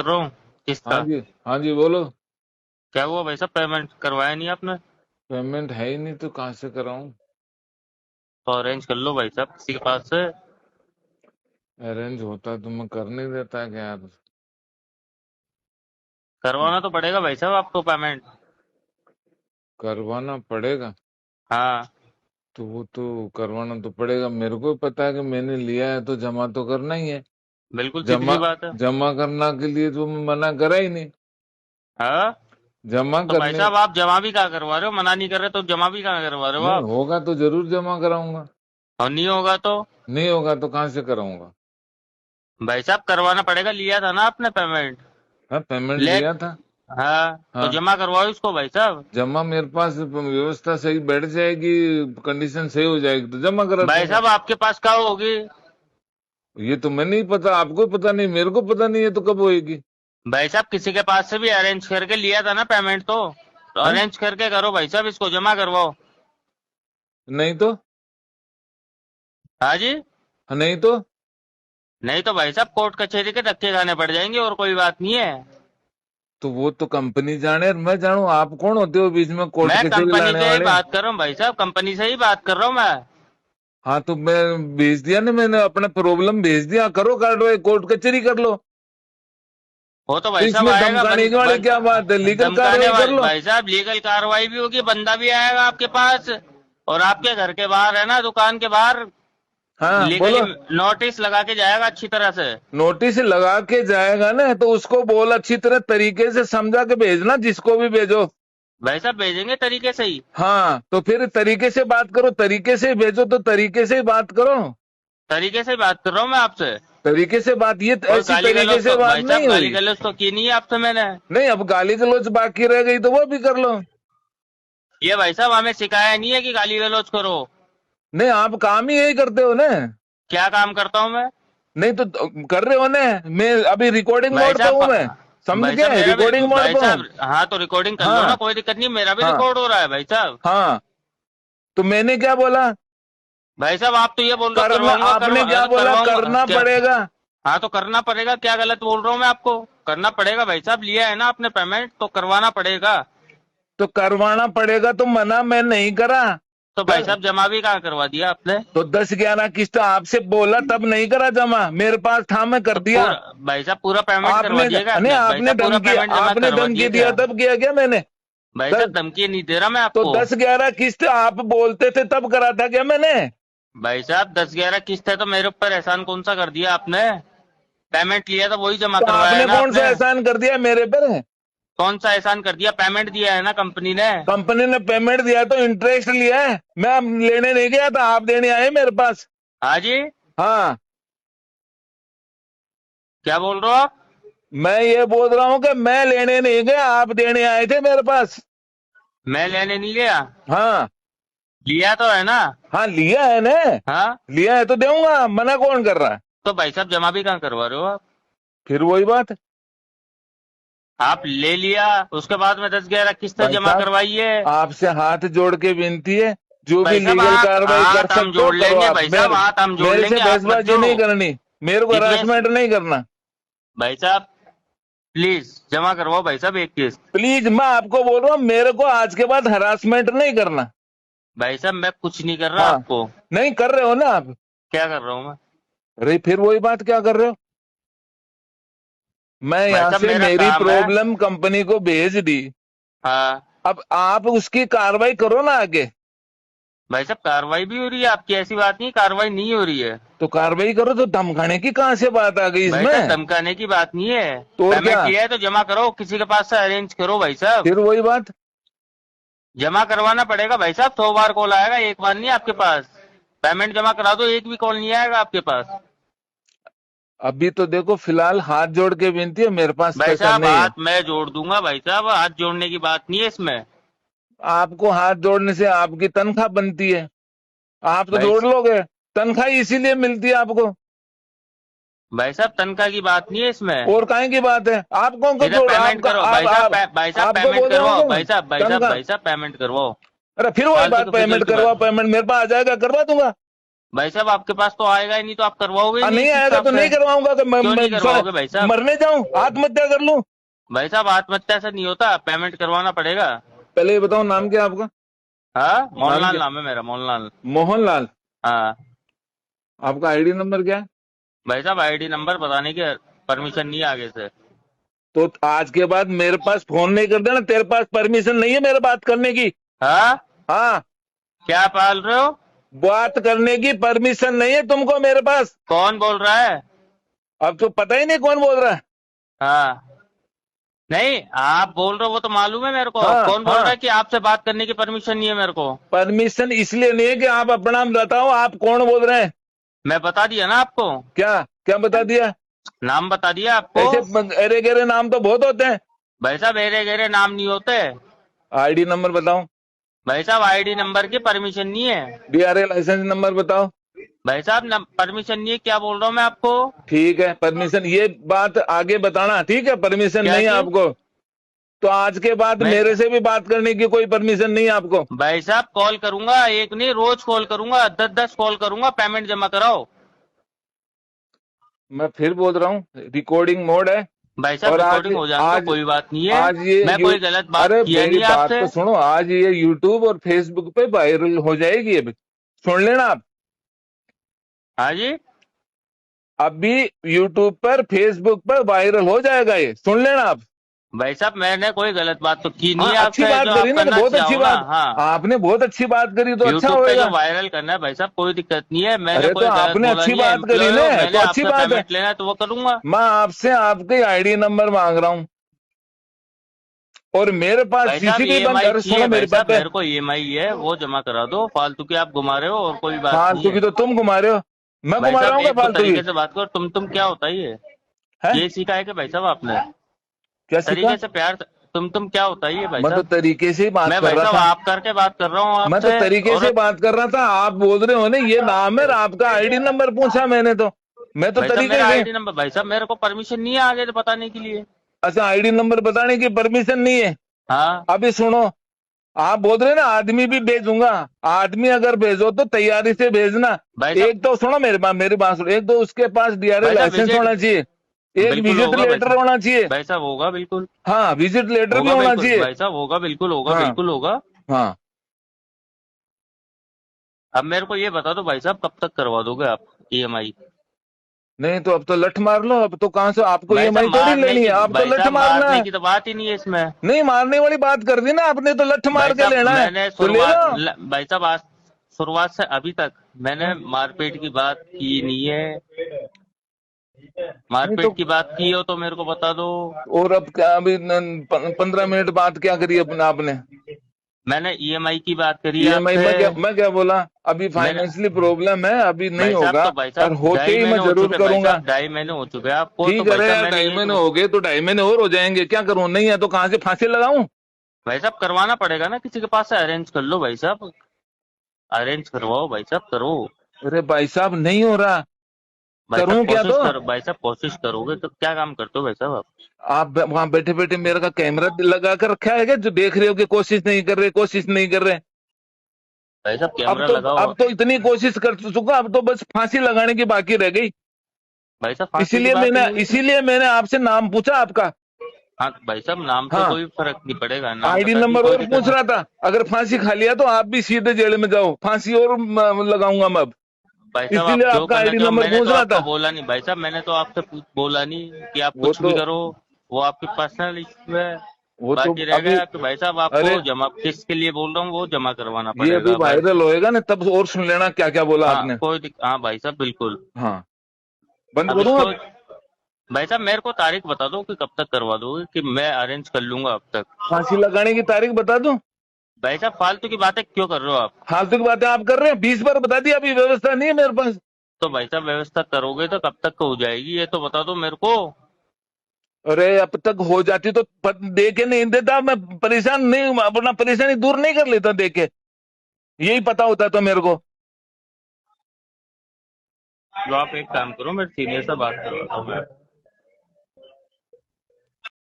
कर रहा हूँ हाँ किसका। जी। हाँ जी, बोलो। क्या हुआ भाई साहब, पेमेंट करवाया नहीं आपने? पेमेंट है ही नहीं तो कहाँ से कराऊं? तो अरेंज कर लो भाई साहब किसी के पास से। अरेंज होता तो मैं कर नहीं देता क्या यार? करवाना तो पड़ेगा भाई साहब आपको पेमेंट। करवाना पड़ेगा। हाँ, तो वो तो करवाना तो पड़ेगा, मेरे को पता है कि मैंने लिया है तो जमा तो करना ही है। बिल्कुल सीधी सी जमा बात है। जमा करना के लिए तो मैं मना करा ही नहीं। हाँ, जमा तो भाई करने। साहब आप जमा भी कहाँ करवा रहे हो, मना नहीं कर रहे तो जमा भी कहाँ करवा रहे हो नहीं आप? होगा तो जरूर जमा कराऊंगा। और नहीं होगा तो? नहीं होगा तो कहाँ से कराऊंगा? भाई साहब करवाना पड़ेगा, लिया था ना आपने पेमेंट। हाँ, पेमेंट ले। लिया था। हाँ, तो हाँ। जमा करवाओ इसको भाई साहब। जमा मेरे पास व्यवस्था सही बैठ जाएगी, कंडीशन सही हो जाएगी तो जमा करा भाई दूंगा। साहब आपके पास कहाँ होगी? ये तो मैं नहीं पता, आपको पता नहीं, मेरे को पता नहीं है तो कब होएगी? भाई साहब किसी के पास से भी अरेंज करके लिया था ना पेमेंट तो हाँ। अरेंज करके करो भाई साहब, इसको जमा करवाओ। नहीं तो। हाँ जी। हाँ, नहीं तो। नहीं तो भाई साहब कोर्ट कचहरी के धक्के खाने पड़ जाएंगे, और कोई बात नहीं है। तो वो तो कंपनी जाने और मैं जानू, आप कौन होते हो बीच में कोर्ट मैं कचहरी कंपनी लाने से ही वाले? बात कर रहा हूँ भाई साहब, कंपनी से ही बात कर रहा हूँ मैं। हाँ तो मैं भेज दिया ना, मैंने अपना प्रॉब्लम भेज दिया, करो कार्रवाई, कोर्ट कचहरी कर लो। वो तो तो भाई साहब इसमें आएगा धमकाने वाली क्या बात है? लीगल धमकाने कार्रवाई कर वाले लो। भाई साहब, लीगल कार्रवाई भी होगी, बंदा भी आएगा आपके पास। और आपके घर के बाहर है ना, दुकान के बाहर हाँ, लीगली बोलो। नोटिस लगा के जाएगा अच्छी तरह से। नोटिस लगा के जाएगा ना तो उसको बोल, अच्छी तरह तरीके से समझा के भेजना, जिसको भी भेजो। भाई साहब भेजेंगे तरीके से ही। हाँ तो फिर तरीके से बात करो, तरीके से भेजो तो तरीके से ही बात करो। तरीके से बात कर रहा हूँ मैं आपसे। तरीके से बात, ये कोई ऐसी गाली तरीके गलौज से तो बात भाई नहीं साहब, गाली हुई। गलौज तो की नहीं है आपसे मैंने। नहीं, अब गाली गलौज बाकी रह गई तो वो भी कर लो। ये भाई साहब हमें सिखाया नहीं है कि गाली गलौज करो। नहीं, आप काम ही यही करते हो ना। क्या काम करता हूँ मैं? नहीं तो कर रहे हो ना। मैं अभी रिकॉर्डिंग भाई मोड पे हूँ, मैं साहब, समझ भाई साहब गए, मेरा भी रिकॉर्डिंग मोड भाई पे हूँ। साहब, हाँ तो रिकॉर्डिंग कर लो ना, हाँ। कोई दिक्कत नहीं, मेरा भी हाँ। रिकॉर्ड हो रहा है भाई साहब। हाँ तो मैंने क्या बोला? भाई साहब आप तो ये बोल रहे हो करना, करवाऊंगा, आपने क्या तो बोला? करवाऊंगा करना क्या? पड़ेगा। हाँ तो करना पड़ेगा, क्या गलत बोल रहा हूँ मैं आपको? करना पड़ेगा भाई साहब, लिया है ना आपने पेमेंट तो करवाना पड़ेगा। तो करवाना पड़ेगा तो मना मैं नहीं करा। तो भाई दस, साहब जमा भी कहाँ करवा दिया आपने? तो 10-11 किस्त आपसे बोला तब नहीं करा जमा, मेरे पास था, मैं कर तो दिया। पूरा भाई साहब पूरा पेमेंट करवा आपने दिएगा नहीं, आपने, भाई आपने साहब पूरा धमकी, पेमेंट जमा आपने करवा धमकी दिए दिया क्या? तब किया क्या मैंने? भाई दस साहब धमकी नहीं दे रहा मैं तो आपको। 10-11 किस्त आप बोलते थे तब करा था क्या मैंने? भाई साहब 10-11 किस्त है तो मेरे ऊपर एहसान कौन सा कर दिया आपने? पेमेंट लिया था वही जमा तो करवाया है आपने ना कौन सा आपने। एहसान कर दिया मेरे पर? कौन सा एहसान कर दिया, पेमेंट दिया है ना कंपनी ने। कंपनी ने पेमेंट दिया तो इंटरेस्ट लिया है, मैं अब लेने नहीं गया था, आप देने आए मेरे पास। हाँ जी। हाँ। क्या बोल रहे हो आप? मैं ये बोल रहा हूँ कि मैं लेने नहीं गया, आप देने आए थे मेरे पास। मैं लेने नहीं गया। हाँ। लिया तो है ना। हाँ, लिया है ना। हाँ, लिया है तो दूंगा, मना कौन कर रहा है? तो भाई साहब जमा भी कहाँ करवा रहे हो आप? फिर वही बात है। आप ले लिया, उसके बाद में 10-11 किस्त भाई जमा साहब, करवाइए। आपसे हाथ जोड़ के विनती है, जो भी भाई साहब लीगल हाथ कार्रवाई कर हाथ हम सकते हो जोड़ करो लेंगे, आप। भाई साहब मेरे हाथ हम जोड़ मेरे से लेंगे, आप मत बहसबाजी जो। नहीं करनी, मेरे को इतने हरासमेंट नहीं करना। भाई साहब प्लीज जमा करवाओ भाई साहब एक किस्त। प्लीज, मैं आपको बोल रहा हूँ, मेरे को आज के बाद हरासमेंट नहीं करना। भाई साहब मैं कुछ नहीं कर रहा हाँ। आपको। नहीं कर रहे हो ना आप? क्या कर रहा हूँ मैं? अरे फिर वही बात क्या कर रहे हो? मैं भाई यहाँ साहब से मेरा मेरी काम है। प्रॉब्लम कंपनी को भेज दी। हाँ। अब आप उसकी कार्रवाई करो ना आगे। भाई साहब कार्रवाई भी हो रही है आपकी, ऐसी बात नहीं कार्रवाई नहीं हो रही है। तो कार्रवाई करो, तो धमकाने की कहाँ से बात आ गई भाई साहब इसमें? धमकाने की बात नहीं है। तो और क्या? पेमेंट लिया है तो जमा करो, किसी के पास से अरेंज करो भाई साहब। फिर वही बात। जमा करवाना पड़ेगा भाई साहब, 100 बार कॉल आएगा, एक बार नहीं आपके पास। पेमेंट जमा करा दो, एक भी कॉल नहीं आएगा आपके पास। अभी तो देखो, फिलहाल हाथ जोड़ के विनती है, मेरे पास भाई पैसा साहब नहीं है। हाथ मैं जोड़ दूंगा, भाई साहब हाथ जोड़ने की बात नहीं है इसमें। आपको हाथ जोड़ने से आपकी तनख्वाह बनती है, आप तो भाई जोड़ लोगे। तनख्वाह इसीलिए मिलती है आपको। भाई साहब तनख्वाह की बात नहीं है इसमें। और काहे की बात है? आप कौन को इधर जोड़, पेमेंट आपका करो आप भाई साहब, आप भाई साहब आपको पेमेंट बोल रहा हूँ करवाओ, कि मैं तनख्वाह। भाई साहब पेमेंट करवाओ। अरे फिर वही फालतू बात, की फिजूल पेमेंट की करवा, बात। पेमेंट मेरे पास आ जाएगा, करवा दूंगा। भाई साहब आपके पास तो आएगा ही नहीं, तो आप करवाओगे ही नहीं नहीं इस आएगा हिसाब तो से। नहीं करवाऊंगा, तो क्यों नहीं करवाओगे भाई साहब? मरने जाऊं, आत्महत्या कर लूं? भाई साहब आत्महत्या से नहीं होता, पेमेंट करवाना पड़ेगा। पहले ये बताओ नाम क्या है आपका? हाँ, नाम मोहनलाल क्या? नाम है मेरा, मोहनलाल। मोहनलाल। हाँ। आपका आईडी नंबर क्या है? भाई साहब आईडी नंबर बताने की परमिशन नहीं है आगे से। तो आज के बाद मेरे पास फोन नहीं कर देना, तेरे पास परमिशन नहीं है मेरे बात करने की। हाँ, हाँ, क्या पाल रहे हो? बात करने की परमिशन नहीं है तुमको मेरे पास। कौन बोल रहा है? अब तो पता ही नहीं कौन बोल रहा है। हाँ, नहीं आप बोल रहे हो वो तो मालूम है मेरे को। हाँ कौन बोल रहा हाँ, है कि आपसे बात करने की परमिशन नहीं है मेरे को? परमिशन इसलिए नहीं है कि आप अपना बताओ, आप कौन बोल रहे हैं? मैं बता दिया ना आपको। क्या क्या बता दिया? नाम बता दिया आपको। ऐसे अरे गहरे नाम तो बहुत होते हैं। भाई साहब एरे गेरे नाम नहीं होते। आईडी नंबर बताओ। भाई साहब आईडी नंबर की परमिशन नहीं है। डीआरए लाइसेंस नंबर बताओ। भाई साहब परमिशन नहीं है, क्या बोल रहा हूँ मैं आपको? ठीक है, परमिशन ये बात आगे बताना, ठीक है? परमिशन क्या नहीं है जी? आपको, तो आज के बाद मैं मेरे से भी बात करने की कोई परमिशन नहीं है आपको। भाई साहब कॉल करूंगा, एक नहीं रोज कॉल करूंगा, 10-10 कॉल करूंगा, पेमेंट जमा कराओ। मैं फिर बोल रहा हूँ, रिकॉर्डिंग मोड है। भाई साहब और आज रिकॉर्डिंग हो जाने दो, आज कोई बात नहीं है। आज ये मैं यू कोई गलत बात अरे किया मेरी नहीं है बात आपसे। तो सुनो, आज ये यूट्यूब और फेसबुक पे वायरल हो जाएगी अभी, सुन लेना आप। हाँ जी। अभी यूट्यूब पर फेसबुक पर वायरल हो जाएगा, ये सुन लेना आप। भाई साहब मैंने कोई गलत बात तो की नहीं हाँ, है अच्छी आपसे, बात जो करी आप ना, तो करना बहुत अच्छी चाहो ना। बात। हाँ, आपने बहुत अच्छी बात करी तो अच्छा यूट्यूब पे जो होएगा। वायरल करना है भाई साहब कोई दिक्कत नहीं है, मैंने अरे तो कोई गलत आपने बोला अच्छी नहीं है। बात करी एम्प्लॉय ना, हो, तो मैंने अच्छी आपसे बात है। पेमेंट लेना है तो वो करूंगा। मैं आपसे आपके आईडी नंबर मांग रहा हूँ, और मेरे पास भाई साहब सीसीटीवी बंद, ईएमआई अरे चाहिए, सुनो भाई मेरी साहब बात है। मेरे को ईएमआई है वो जमा करा दो, फालतू की आप घुमा रहे हो और कोई बात नहीं फालतू है। की तो तुम घुमा रहे हो, मैं भाई घुमा रहा साहब हूँ एक तो फालतू की? तरीके से बात करो, तुम क्या होता है ये? है? ये सीखा है कि भाई साहब आपने? क्या सीखा? तरीके से प्यार, तुम क्या होता है ये भाई मैं तो साहब? तरीके से ही बात मैं कर भाई रहा साहब था। आप करके बात कर रहा हूँ मैं तो आपसे। तरीके और से बात कर रहा था, आप बोल रहे हो ना ये नाम है, और आपका आईडी नंबर पूछा मैंने, तो मैं तो भाई साहब तरीके मेरा से। आईडी नंबर, भाई साहब मेरे को परमिशन नहीं है आगे तो बताने के लिए। अच्छा, आईडी नंबर बताने की परमिशन नहीं है? हाँ अभी सुनो, आप बोल रहे हैं ना आदमी भी भेजूंगा, आदमी अगर भेजो तो तैयारी से भेजना। भाई साहब। एक तो सुनो मेरी बात सुनो, एक तो उसके पास डीआरए भाई साहब लाइसेंस विजिट होना चाहिए, एक बिल्कुल विजिट होगा भाई लेटर साहब। होना चाहिए। भाई साहब होगा बिल्कुल। हाँ, विजिट लेटर भी होगा होना बिल्कुल चाहिए। भाई साहब, होगा बिल्कुल, होगा हाँ बिल्कुल होगा। हाँ। अब मेरे को ये बता दो भाई साहब कब तक करवा दोगे आप ईएमआई? नहीं तो अब तो लठ मार लो, अब तो कहाँ से आपको भाई साहब ईएमआई थोड़ी मारने लेनी की, है, अब तो भाई लठ साहब मारना मारने है। की तो बात ही नहीं है इसमें। नहीं, मारने वाली बात कर दी ना आपने, तो लठ भाई मार के साहब लेना है मैंने तो ले लो। भाई साहब आज शुरुआत से अभी तक मैंने हाँ? मारपीट की बात की नहीं है। नहीं तो, मारपीट की बात की हो तो मेरे को बता दो। और अब क्या, अभी 15 मिनट बाद क्या करी अपने आपने? मैंने ईएमआई की बात करी है ईएमआई आपसे। मैं क्या बोला? अभी मैंने फाइनेंशियली प्रॉब्लम है, अभी नहीं भाई साहब होगा, तो भाई और साहब होते ढाई ही मैं महीने हो जरूर चुके, भाई करूंगा। साहब 2.5 महीने हो चुके हैं आपको, तो ठीक है, भाई साहब अरे मैंने ढाई एक महीने हो गए तो 2.5 महीने और हो जाएंगे, क्या करूं? नहीं है तो कहाँ से फांसी लगाऊं? भाई साहब करवाना पड़ेगा ना, किसी के पास से अरेंज कर लो भाई साहब। अरेंज करवाओ भाई साहब, करो। अरे भाई साहब नहीं हो रहा, भाई साहब करूं क्या कोशिश तो? करो, भाई साहब कोशिश करोगे तो क्या काम करते हो भाई साहब आप? आप वहां बैठे बैठे मेरे का कैमरा लगा कर रखा है क्या, जो देख रहे हो कि कोशिश नहीं कर रहे, कोशिश नहीं कर रहे? भाई साहब अब कैमरा तो लगाओ। अब तो इतनी कोशिश कर चुका, अब तो बस फांसी लगाने की बाकी रह गई। भाई साहब फांसी की बात ही नहीं है। इसीलिए मैंने आपसे नाम पूछा आपका। हाँ भाई साहब नाम से हाँ, कोई फर्क नहीं पड़ेगा, नाम आईडी बता दिए नंबर कोई और दिक्कत पूछ नहीं। रहा था, अगर फांसी खा लिया तो आप भी सीधे जेल में जाओ, फांसी और लगाऊंगा मैं अब। भाई साहब आप इसीलिए जो आपका करना आईडी चाहो, नंबर मैंने पूछ तो रहा आपको था। बोला नहीं भाई साहब, मैंने तो आपसे बोला नहीं कि आप वो कुछ भी तो करो। वो आपकी पर्सनल इश्यू है। वो तो बाकी रह अभी, गया कि भाई साहब आपको अरे जमा किसके लिए बोल रहा हूँ वो जमा करवाना ये अभी पड़ेगा भाई। वायरल होएगा ना, तब और सुन लेना क्या क्या बोला हाँ आपने। हाँ भाई साहब बिल्कुल। हाँ, बंद अब करूँ इसको अब? भाई साहब मेरे को तारीख बता दो कि कब तक करवा दोगे, कि मैं अरेंज कर लूंगा अब तक। फांसी लगाने की तारीख बता दूं? भाई साहब फालतू की बातें क्यों कर रहे हो आप? फालतू की बातें आप कर रहे हैं, 20 बार बता दिया, अभी व्यवस्था नहीं है मेरे पास। तो भाई साहब व्यवस्था करोगे तो कब तक हो जाएगी ये तो बता दो मेरे को। अरे अब तक हो जाती तो दे के नहीं देता, मैं परेशान नहीं, अपना परेशानी दूर नहीं कर लेता दे के, यही पता होता तो मेरे को। जो आप एक काम करो, मेरे सीनियर से बात करवाता हूँ मैं।